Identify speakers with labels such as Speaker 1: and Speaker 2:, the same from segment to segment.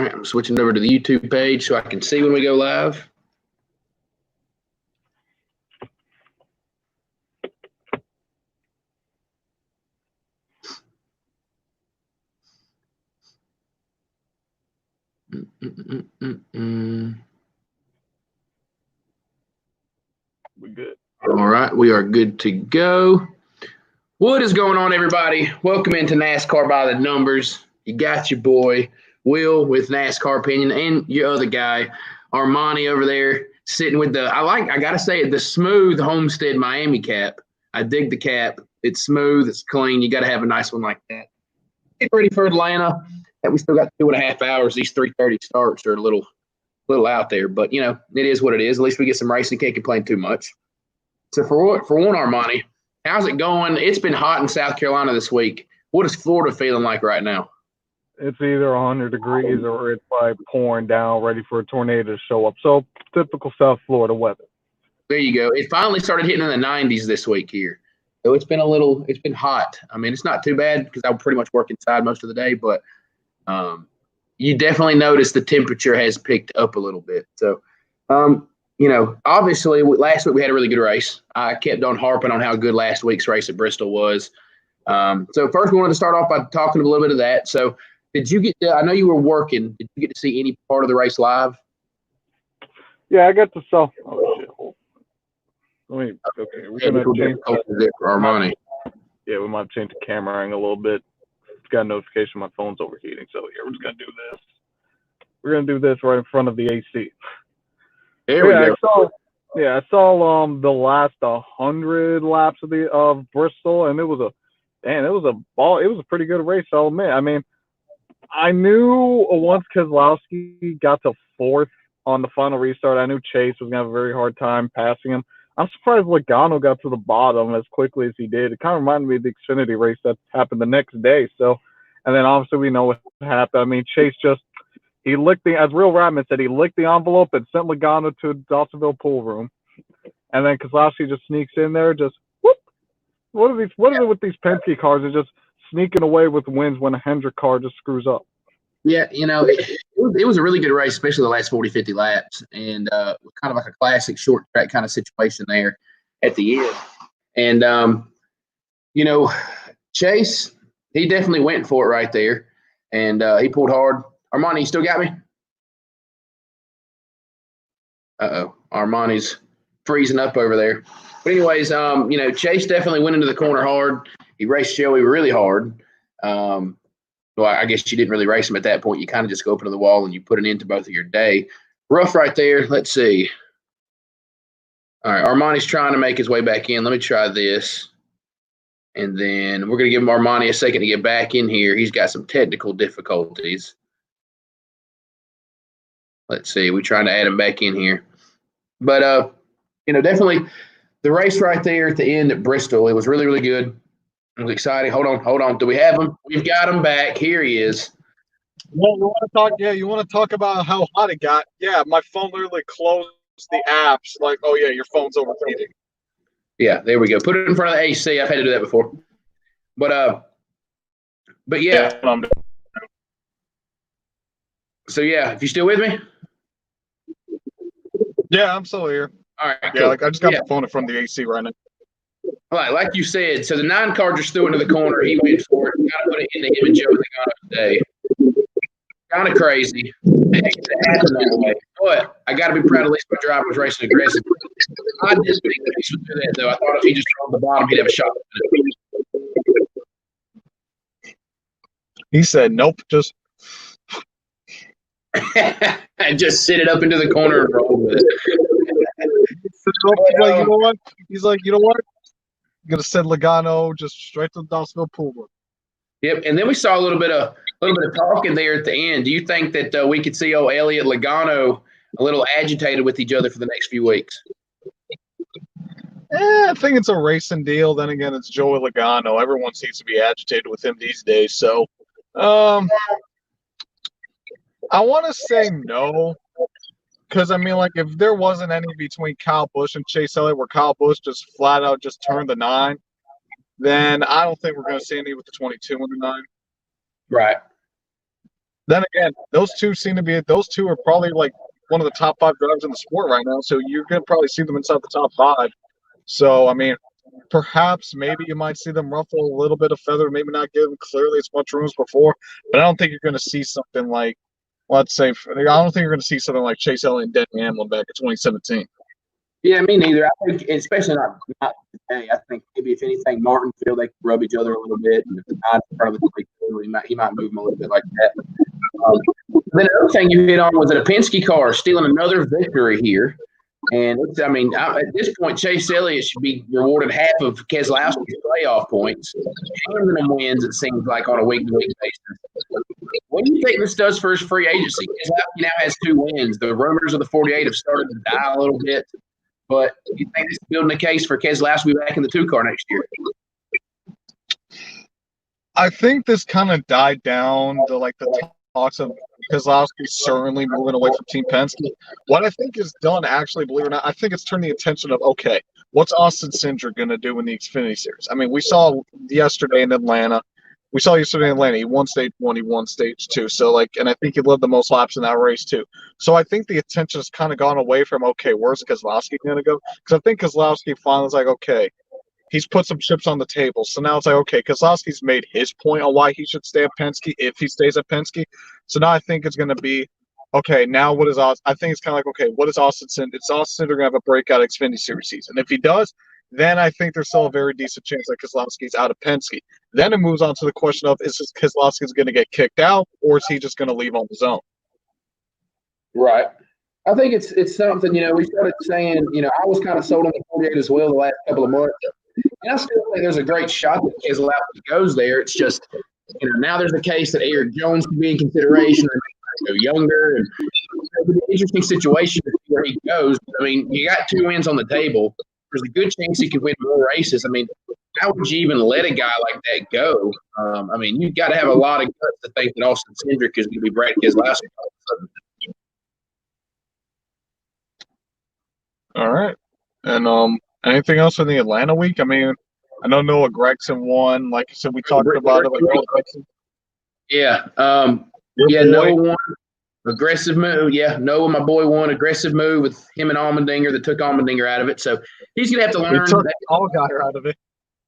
Speaker 1: right, I'm switching over to the YouTube page so I can see when we go live.
Speaker 2: We're good.
Speaker 1: All right, we are good to go. What is going on, everybody? Welcome into NASCAR by the Numbers. You got your boy Will with NASCAR Opinion and your other guy Armany over there sitting with I gotta say it, the smooth Homestead Miami cap. I dig the cap. It's smooth, it's clean. You gotta have a nice one like that. Get ready for Atlanta. We still got 2.5 hours. These 3:30 starts are a little out there, but you know it is what it is. At least we get some racing. Can't complain too much. So for one, Armany, how's it going? It's been hot in South Carolina this week. What is Florida feeling like right now?
Speaker 2: It's either 100 degrees or it's like pouring down, ready for a tornado to show up. So typical South Florida weather.
Speaker 1: There you go. It finally started hitting in the 90s this week here. So it's been hot. I mean, it's not too bad because I pretty much work inside most of the day, but you definitely notice the temperature has picked up a little bit. So, you know, obviously last week we had a really good race. I kept on harping on how good last week's race at Bristol was. So first we wanted to start off by talking a little bit of that. So did you I know you were working. Did you get to see any part of the race live?
Speaker 2: Yeah, I got to saw. Oh, shit. Okay, we're going to change
Speaker 1: for Armany.
Speaker 2: Yeah, we might change the camera angle a little bit. It's got a notification my phone's overheating. So yeah, we're just going to do this. We're going to do this right in front of the AC.
Speaker 1: There we go.
Speaker 2: I saw the last 100 laps of Bristol, and it was a pretty good race, I'll admit. I mean, I knew once Keselowski got to fourth on the final restart, I knew Chase was gonna have a very hard time passing him. I'm surprised Logano got to the bottom as quickly as he did. It kind of reminded me of the Xfinity race that happened the next day. So, and then obviously we know what happened. I mean, Chase he licked as Real Ratman said, he licked the envelope and sent Logano to Dawsonville pool room. And then Keselowski just sneaks in there, just whoop. What is it with these Penske cars? They're just sneaking away with wins when a Hendrick car just screws up.
Speaker 1: Yeah, you know, it was a really good race, especially the last 40, 50 laps. And kind of like a classic short track kind of situation there at the end. And, you know, Chase, he definitely went for it right there. And he pulled hard. Armany, you still got me? Uh-oh. Armany's freezing up over there. But anyways, you know, Chase definitely went into the corner hard. He raced Joey really hard. Well, I guess you didn't really race him at that point. You kind of just go up into the wall and you put an end to both of your day. Rough right there. Let's see. All right, Armany's trying to make his way back in. Let me try this. And then we're going to give Armany a second to get back in here. He's got some technical difficulties. Let's see. We're trying to add him back in here. But, you know, definitely the race right there at the end at Bristol, it was really, really good. It was exciting. Hold on. Do we have him? We've got him back. Here he is.
Speaker 3: Well, you want to talk about how hot it got? Yeah, my phone literally closed the apps. Like, oh yeah, your phone's overheating.
Speaker 1: Yeah, there we go. Put it in front of the AC. I've had to do that before. But yeah. So yeah, if you still with me?
Speaker 3: Yeah, I'm still here.
Speaker 1: All right.
Speaker 3: Yeah,
Speaker 1: cool.
Speaker 3: like I just got my phone in front of the AC right now.
Speaker 1: All right, like you said, so the 9 car just threw into the corner. He went for it. Got to put it into him and Joe Logano today. Kind of crazy. But I got to be proud at least my driver was racing aggressive. I didn't think Chase would do that, though. I thought if he just drove the bottom, he'd have a shot.
Speaker 3: He said, nope, just
Speaker 1: and just sit it up into the corner and roll with it.
Speaker 3: He's like, you know what? I'm gonna send Logano just straight to the Dawsonville pool room.
Speaker 1: Yep, and then we saw a little bit of talking there at the end. Do you think that we could see Elliott Logano a little agitated with each other for the next few weeks?
Speaker 3: I think it's a racing deal. Then again, it's Joey Logano. Everyone seems to be agitated with him these days. So, I want to say no. Because, I mean, like, if there wasn't any between Kyle Busch and Chase Elliott where Kyle Busch just flat out just turned the 9, then I don't think we're going to see any with the 22 and the 9.
Speaker 1: Right.
Speaker 3: Then again, those two are probably like one of the top 5 drivers in the sport right now. So you're gonna probably see them inside the top 5. So I mean, perhaps maybe you might see them ruffle a little bit of feather, maybe not give them clearly as much room as before. But I don't think you're going to see something like, let's say, I don't think you're going to see something like Chase Elliott and Denny Hamlin back in 2017.
Speaker 1: Yeah, me neither. I think, especially not today. I think maybe if anything, Martinsville they could rub each other a little bit, and if the guy's in front of the he might move them a little bit like that. Then another thing you hit on was that a Penske car stealing another victory here. And at this point, Chase Elliott should be rewarded half of Keselowski's playoff points. Handing them wins, it seems like, on a week-to-week basis. What do you think this does for his free agency? Keselowski now has 2 wins. The rumors of the 48 have started to die a little bit. But do you think this is building a case for Keselowski to be back in the 2 car next year?
Speaker 3: I think this kind of died down to like the talks of Keselowski certainly moving away from Team Penske. What I think is done, actually, believe it or not, I think it's turned the attention of, okay, what's Austin Cindric going to do in the Xfinity Series? I mean, we saw yesterday in Atlanta. He won stage 1, he won stage 2. So, like, and I think he led the most laps in that race, too. So I think the attention has kind of gone away from, okay, where's Keselowski going to go? Because I think Keselowski finally was like, okay, he's put some chips on the table. So now it's like, okay, Keselowski's made his point on why he should stay at Penske if he stays at Penske. So now I think it's going to be, okay, now what is Austin? I think it's kind of like, okay, what is Austin Cindric? Is Austin Cindric going to have a breakout Xfinity Series season? If he does, then I think there's still a very decent chance that Keselowski's out of Penske. Then it moves on to the question of, is just Keselowski's going to get kicked out, or is he just going to leave on his own?
Speaker 1: Right. I think it's something, we started saying, I was kind of sold on the 48 as well the last couple of months. And I still think there's a great shot that Keselowski goes there. It's just, now there's a case that Eric Jones could be in consideration, or go younger, and it's an interesting situation to see where he goes. I mean, you got 2 wins on the table. There's a good chance he could win more races. I mean, how would you even let a guy like that go? You've got to have a lot of guts to think that Austin Cindric is going to be Brad Keselowski all of a sudden.
Speaker 3: All right. And anything else in the Atlanta week? I mean, I know Noah Gragson won. Like I said, we talked about it.
Speaker 1: Yeah. Noah won. Aggressive move. Yeah, Noah, my boy, won. Aggressive move with him and Allmendinger that took Allmendinger out of it. So he's going to have to learn.
Speaker 3: He took Allgaier out of it.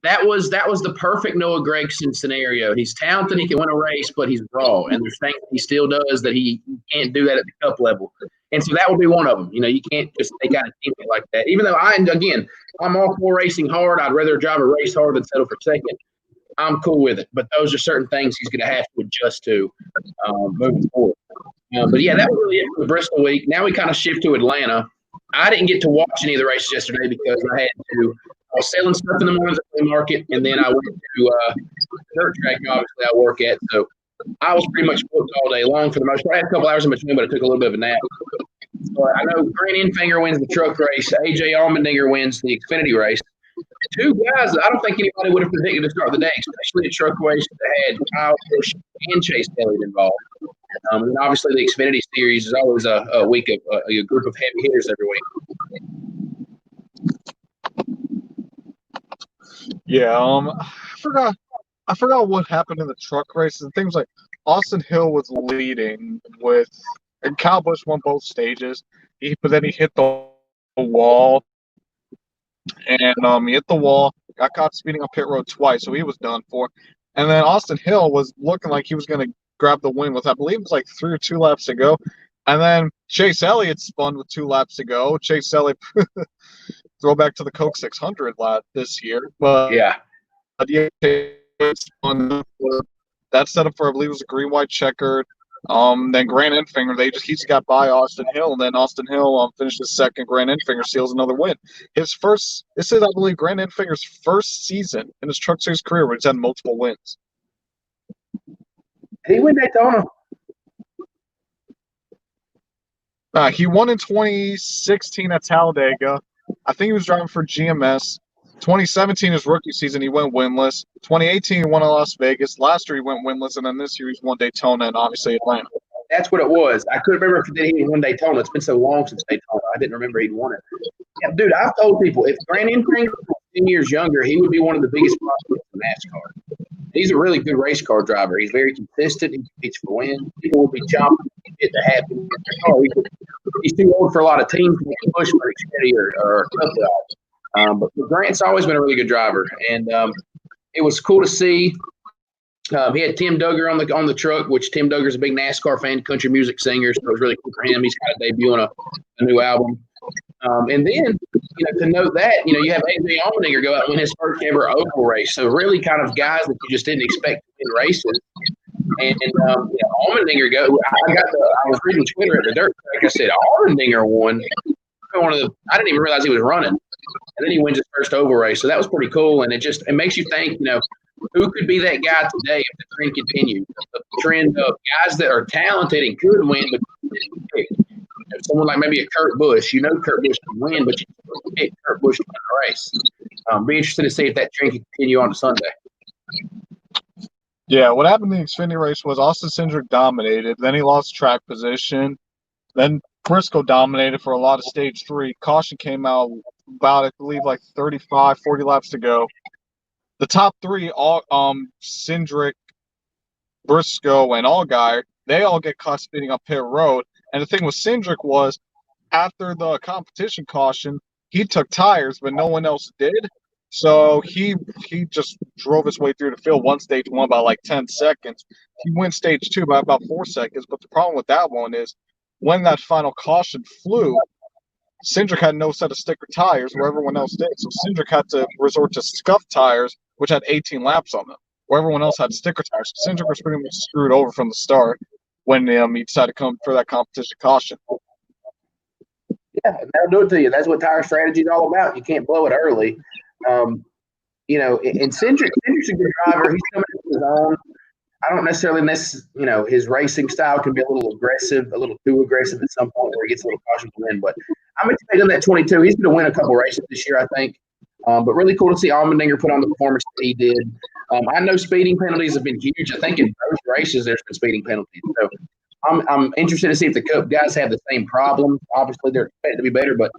Speaker 1: That was the perfect Noah Gragson scenario. He's talented. He can win a race, but he's raw. And there's things he still does that he can't do that at the Cup level. And so that will be one of them. You can't just take out a teammate like that. Even though I'm all for racing hard. I'd rather drive a race hard than settle for second. I'm cool with it. But those are certain things he's going to have to adjust to moving forward. But yeah, that was really it for the Bristol week. Now we kind of shift to Atlanta. I didn't get to watch any of the races yesterday because I was selling stuff in the mornings at the market, and then I went to the dirt track, obviously, I work at. So I was pretty much booked all day long for the most part. I had a couple hours in between, but I took a little bit of a nap. So I know Grant Enfinger wins the truck race. A.J. Allmendinger wins the Xfinity race. 2 guys that I don't think anybody would have predicted to start the day, especially the truck race that had Kyle Busch and Chase Elliott involved. And obviously the Xfinity Series is always a week of a group of heavy hitters every week.
Speaker 3: Yeah, I forgot what happened in the truck races and things like Austin Hill was leading and Kyle Busch won both stages. But then he hit the wall. And he hit the wall, got caught speeding on pit road twice, so he was done for. And then Austin Hill was looking like he was going to grab the win with, I believe it was like 3 or 2 laps to go. And then Chase Elliott spun with 2 laps to go. Chase Elliott, throwback to the Coke 600 lap this year. But
Speaker 1: yeah,
Speaker 3: spun that setup for, I believe it was a green-white checkered. Then Grant Enfinger, he just got by Austin Hill, and then Austin Hill finishes second. Grant Enfinger seals another win. This is, I believe, Grant Enfinger's first season in his truck series career where he's had multiple wins.
Speaker 1: Did he win Daytona?
Speaker 3: He won in 2016 at Talladega. I think he was driving for GMS. 2017, his rookie season, he went winless. 2018, he won in Las Vegas. Last year, he went winless, and then this year, he's won Daytona and obviously Atlanta.
Speaker 1: That's what it was. I couldn't remember if he won Daytona. It's been so long since Daytona. I didn't remember he'd won it. Yeah, dude, I've told people if Grant Enfinger was 10 years younger, he would be one of the biggest prospects in NASCAR. he's a really good race car driver. He's very consistent. He competes for wins. People will be chomping to get to happen. Oh, he's too old for a lot of teams to make a push for Xfinity or Cup Ride. But Grant's always been a really good driver, and it was cool to see. He had Tim Duggar on the truck, which Tim Duggar's a big NASCAR fan, country music singer, so it was really cool for him. He's got a debut on a new album. And then, to note that, you have AJ Allmendinger go out and win his first ever oval race. So really kind of guys that you just didn't expect to win races. And Allmendinger I was reading Twitter at the dirt track. I said, Allmendinger won I didn't even realize he was running. And then he wins his first oval race. So that was pretty cool. And it makes you think, who could be that guy today if the trend continues? The trend of guys that are talented and could win, but didn't pick. Someone like maybe a Kurt Busch, Kurt Busch can win, but you can't pick Kurt Busch to win the race. Be interested to see if that trend can continue on to Sunday.
Speaker 3: Yeah, what happened in the Xfinity race was Austin Cindric dominated. Then he lost track position. Then Briscoe dominated for a lot of stage 3. Caution came out about, I believe, like 35, 40 laps to go. The top 3, Cindric, Briscoe, and Allgaier, they all get caught speeding up pit road. And the thing with Cindric was, after the competition caution, he took tires, but no one else did. So he just drove his way through the field. One stage 1 by like 10 seconds. He wins stage 2 by about 4 seconds. But the problem with that one is, when that final caution flew, Cindric had no set of sticker tires where everyone else did. So Cindric had to resort to scuff tires, which had 18 laps on them, where everyone else had sticker tires. So Cindric was pretty much screwed over from the start when he decided to come for that competition caution.
Speaker 1: Yeah, that'll do it to you. That's what tire strategy is all about. You can't blow it early. And Cindric's a good driver. He's coming into his own. I don't necessarily his racing style can be a little aggressive, a little too aggressive at some point where he gets a little caution to win. But I'm expecting that 22. He's going to win a couple races this year, I think. But really cool to see Allmendinger put on the performance that he did. I know speeding penalties have been huge. I think in both races there's been speeding penalties. So I'm interested to see if the Cup guys have the same problem. Obviously, they're expected to be better, but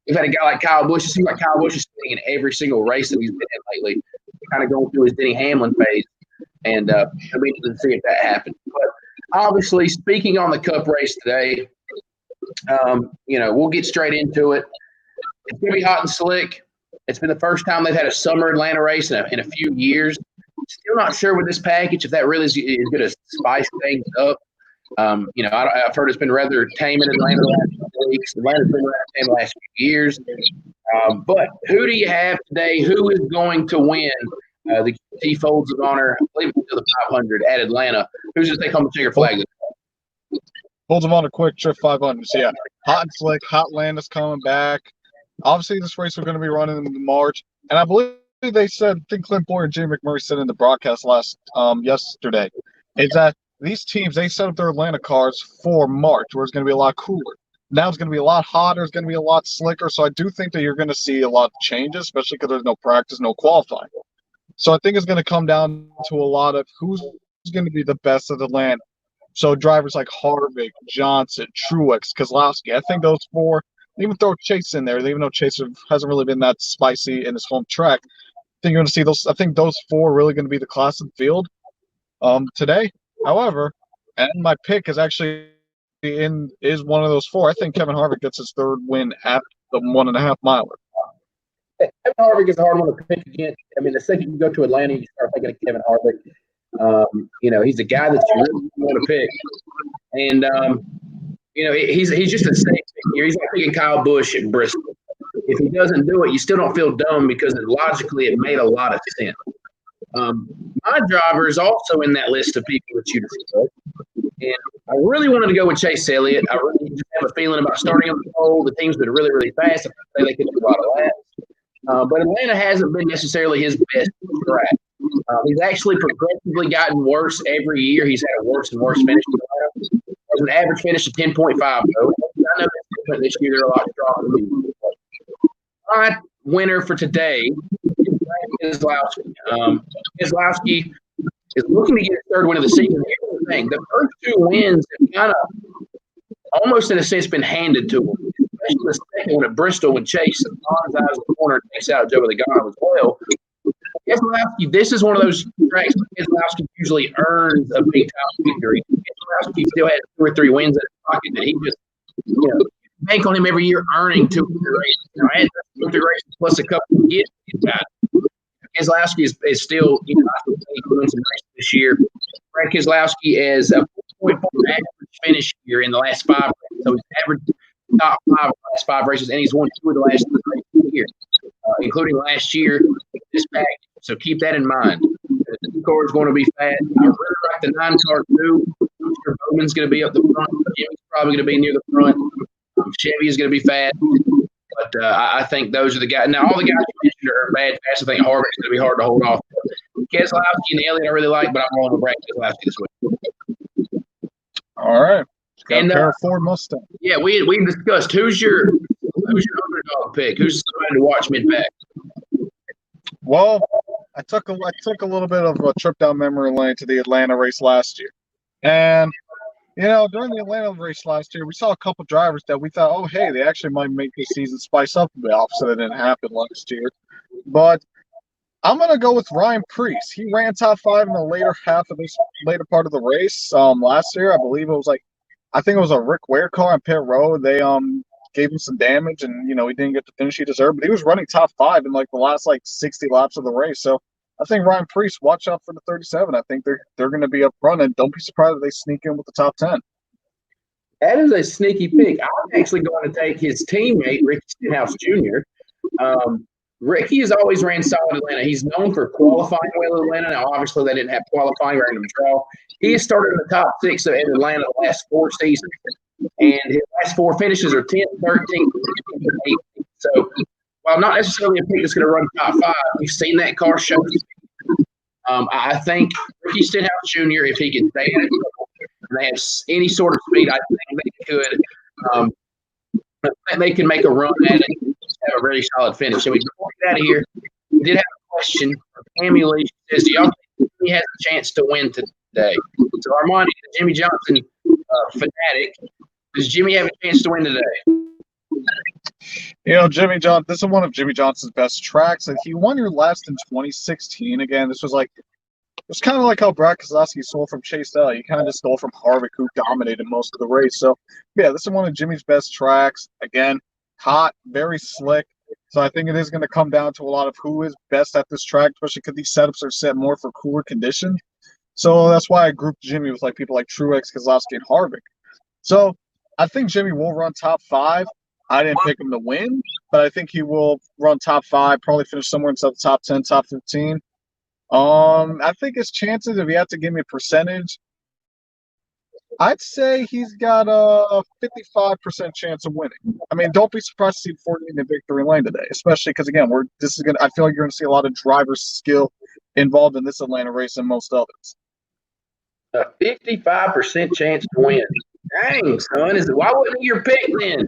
Speaker 1: we've had a guy like Kyle Busch. It seems like Kyle Busch is speeding in every single race that he's been in lately. Kind of going through his Denny Hamlin phase, and it'll be interesting to see if that happens. But obviously, speaking on the Cup race today, we'll get straight into it. It's going to be hot and slick. It's been the first time they've had a summer Atlanta race in a few years. Still not sure with this package if that really is going to spice things up. I've heard it's been rather tame in Atlanta the last couple weeks. Atlanta's been rather tame the last few years. But who do you have today? Who is going to win the T Folds of Honor, I believe, to the 500 at Atlanta? Who's going to take home the checkered flag?
Speaker 3: Folds of Honor Quick Trip 500. So, yeah, hot and slick. Hotlanta's coming back. Obviously, this race we're going to be running in March. And I believe they said, I think Clint Boyer and Jay McMurray said in the broadcast yesterday, is that these teams, they set up their Atlanta cars for March, where it's going to be a lot cooler. Now it's going to be a lot hotter. It's going to be a lot slicker. So I do think that you're going to see a lot of changes, especially because there's no practice, no qualifying. So I think it's going to come down to a lot of who's going to be the best of the land. So drivers like Harvick, Johnson, Truex, Keselowski, I think those 4, even throw Chase in there, even though Chase hasn't really been that spicy in his home track. I think you're going to see those. I think those 4 are really going to be the class of the field today. However, and my pick is actually is one of those 4. I think Kevin Harvick gets his 3rd win at the 1.5 miler.
Speaker 1: Kevin Harvick is a hard one to pick against. I mean, the second you go to Atlanta, you start thinking of Kevin Harvick. He's a guy that you really want to pick. And, he's just a safe pick here. He's like picking Kyle Busch at Bristol. If he doesn't do it, you still don't feel dumb because logically it made a lot of sense. My driver is also in that list of people that you discussed. And I really wanted to go with Chase Elliott. I really just have a feeling about starting on the pole. The team's been really, really fast. I think they could do a lot of laps. But Atlanta hasn't been necessarily his best track. He's actually progressively gotten worse every year. He's had a worse and worse finish. There's an average finish of 10.5, though. I know that's different this year. They're a lot stronger. My winner for today is Keselowski. Keselowski is looking to get his 3rd win of the season. Here's the thing. The first 2 wins have kind of almost in a sense been handed to him. Especially the second one at Bristol when Chase bonds out of the corner and takes out Joe Logano as well. Keselowski, this is one of those tracks where Keselowski usually earns a big time victory. Keselowski still has 2 or 3 wins in his pocket that he just, bank on him every year earning 2 or 3 races. Add 2 or 3 races plus a couple of gets. Keselowski is still, I think he can win some races this year. Brad Keselowski is a 4.4 average finish here in the last 5 races. So he's averaged top 5 of the last 5 races, and he's won 2 of the last 3 races of the year, including last year. This package. So keep that in mind. The 2 car is going to be fast. I really like the 9 car too. I'm sure Bowman's going to be up the front. Jimmy's probably going to be near the front. Chevy is going to be fast. But I think those are the guys. Now, all the guys you mentioned are bad fast. I think Harvick's going to be hard to hold off. Keselowski and Elliott I really like, but I'm rolling with Brad Keselowski this week.
Speaker 3: All right. Got
Speaker 1: And
Speaker 3: a pair of Ford Mustang.
Speaker 1: Yeah, we discussed who's your underdog pick. Who's somebody to watch mid-pack?
Speaker 3: Well, I took a little bit of a trip down memory lane to the Atlanta race last year, and during the Atlanta race last year, we saw a couple drivers that we thought, oh hey, they actually might make this season spice up a bit. Obviously, that didn't happen last year, but I'm gonna go with Ryan Preece. He ran top 5 in the later part of the race last year. I believe it was I think it was a Rick Ware car on pit road. They gave him some damage, and he didn't get the finish he deserved. But he was running top 5 in the last 60 laps of the race. So I think Ryan Preece, watch out for the 37. I think they're going to be up front, and don't be surprised if they sneak in with the top 10.
Speaker 1: That is a sneaky pick. I'm actually going to take his teammate Ricky Stenhouse Jr. Ricky has always ran solid Atlanta. He's known for qualifying well at Atlanta. Now, obviously, they didn't have qualifying random draw. He has started in the top 6 at Atlanta the last 4 seasons. And his last 4 finishes are 10th, 13th, 18th. So, while not necessarily a pick that's going to run top 5, we've seen that car show. I think Ricky Stenhouse Jr., if he can stay in it and they have any sort of speed, I think they could. I think they can make a run at it and have a very solid finish. So, before we get out of here, we did have a question from Tammy Lee. She says, do y'all think he has a chance to win today? So, Armani, the Jimmy Johnson fanatic, does Jimmy have a chance to win today?
Speaker 3: Jimmy Johnson, this is one of Jimmy Johnson's best tracks, and he won your last in 2016. Again, this was it's kind of like how Brad Keselowski stole from Chase Elliott. He kind of just stole from Harvick, who dominated most of the race. So, yeah, this is one of Jimmy's best tracks. Again, hot, very slick. So I think it is going to come down to a lot of who is best at this track, especially because these setups are set more for cooler conditions. So that's why I grouped Jimmy with people like Truex, Keselowski, and Harvick. So I think Jimmy will run top 5. I didn't pick him to win, but I think he will run top 5, probably finish somewhere inside the top 10, top 15. I think his chances, if you had to give me a percentage, I'd say he's got a 55% chance of winning. I mean, don't be surprised to see Ford in the victory lane today, especially because again, I feel like you're going to see a lot of driver skill involved in this Atlanta race and most others.
Speaker 1: A 55% chance to win. Dang, son, why wouldn't he your pick then?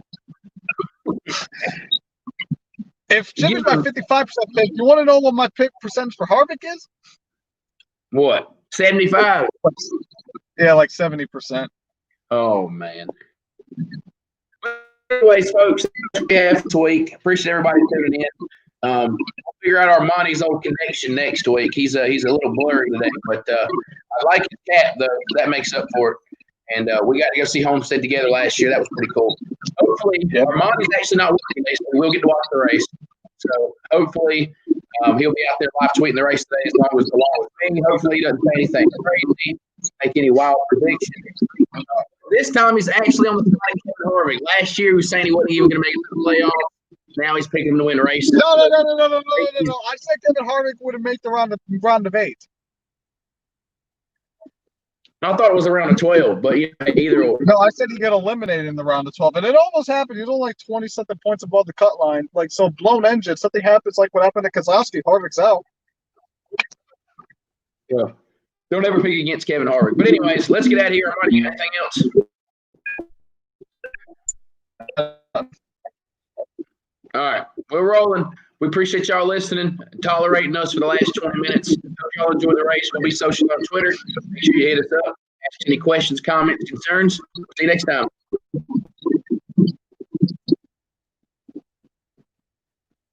Speaker 3: If Jimmy's my 55% pick, you want to know what my pick percentage for Harvick is?
Speaker 1: What? 75?
Speaker 3: Yeah, 70%.
Speaker 1: Oh, man. Anyways, folks, we have this week. Appreciate everybody tuning in. We'll figure out Armani's old connection next week. He's a little blurry today, but I like his cap, though. That makes up for it. And we got to go see Homestead together last year. That was pretty cool. Hopefully, Armani's actually not working today, so we'll get to watch the race. So hopefully he'll be out there live tweeting the race today as long as along with me. Hopefully he doesn't say anything crazy, make any wild predictions. This time he's actually on the side of Kevin Harvick. Last year he was saying he wasn't even going to make it to the playoffs. Now he's picking him to win the race.
Speaker 3: No. I said Kevin Harvick would have made the round of 8.
Speaker 1: I thought it was around 12, but either or.
Speaker 3: No, I said he got eliminated in the round of 12, and it almost happened. He was only 20-something points above the cut line. So blown engine, something happens like what happened to Keselowski. Harvick's out.
Speaker 1: Yeah. Don't ever pick against Kevin Harvick. But anyways, let's get out of here. Armani, anything else? All right. We're rolling. We appreciate y'all listening, tolerating us for the last 20 minutes. Hope y'all enjoy the race. We'll be social on Twitter. Make sure you hit us up. Ask any questions, comments, concerns. See you next time.